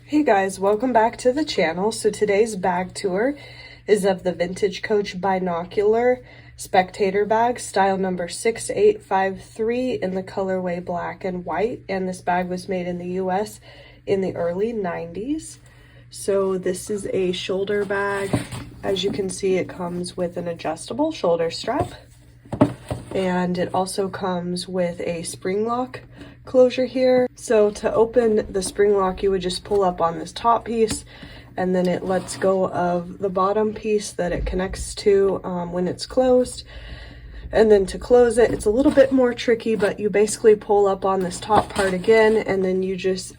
Hey guys, welcome back to the channel. So today's bag tour is of the Vintage Coach Binocular Spectator Bag, style number 6853 in the colorway black and white. And this bag was made in the US in the early 90s. So this is a shoulder bag. As you can see, it comes with an adjustable shoulder strap. And it also comes with a spring lock closure here. So to open the spring lock, you would just pull up on this top piece, and then it lets go of the bottom piece that it connects to when it's closed. And then to close it, it's a little bit more tricky, but you basically pull up on this top part again, and then you just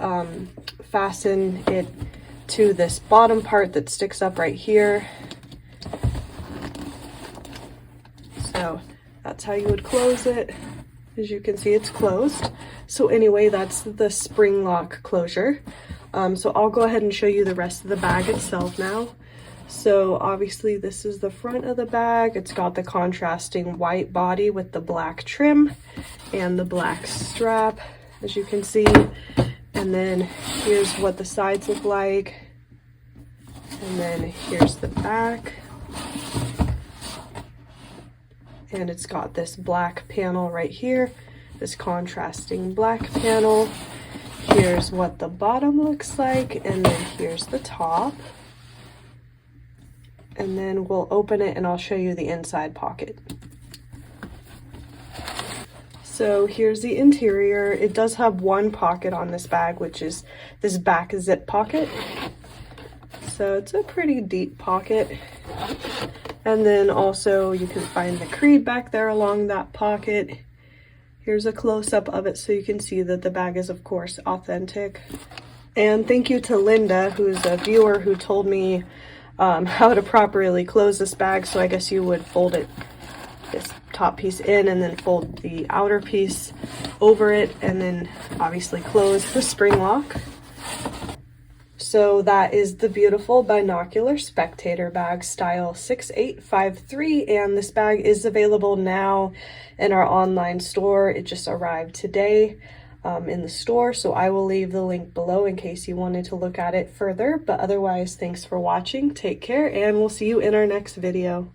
fasten it to this bottom part that sticks up right here. So that's how you would close it. As you can see, it's closed. So anyway, that's the spring lock closure. So I'll go ahead and show you the rest of the bag itself now. So obviously this is the front of the bag. It's got the contrasting white body with the black trim and the black strap, as you can see. And then here's what the sides look like. And then here's the back. And it's got this black panel right here, this contrasting black panel. Here's what the bottom looks like, and then here's the top. And then we'll open it and I'll show you the inside pocket. So here's the interior. It does have one pocket on this bag, which is this back zip pocket. So it's a pretty deep pocket. And then also you can find the creed back there along that pocket. Here's a close-up of it so you can see that the bag is of course authentic. And thank you to Linda, who's a viewer, who told me how to properly close this bag. So I guess you would fold it, this top piece in, and then fold the outer piece over it, and then obviously close the spring lock. So that is the beautiful Binocular Spectator Bag, style 6853, and this bag is available now in our online store. It just arrived today in the store, so I will leave the link below in case you wanted to look at it further. But otherwise, thanks for watching, take care, and we'll see you in our next video.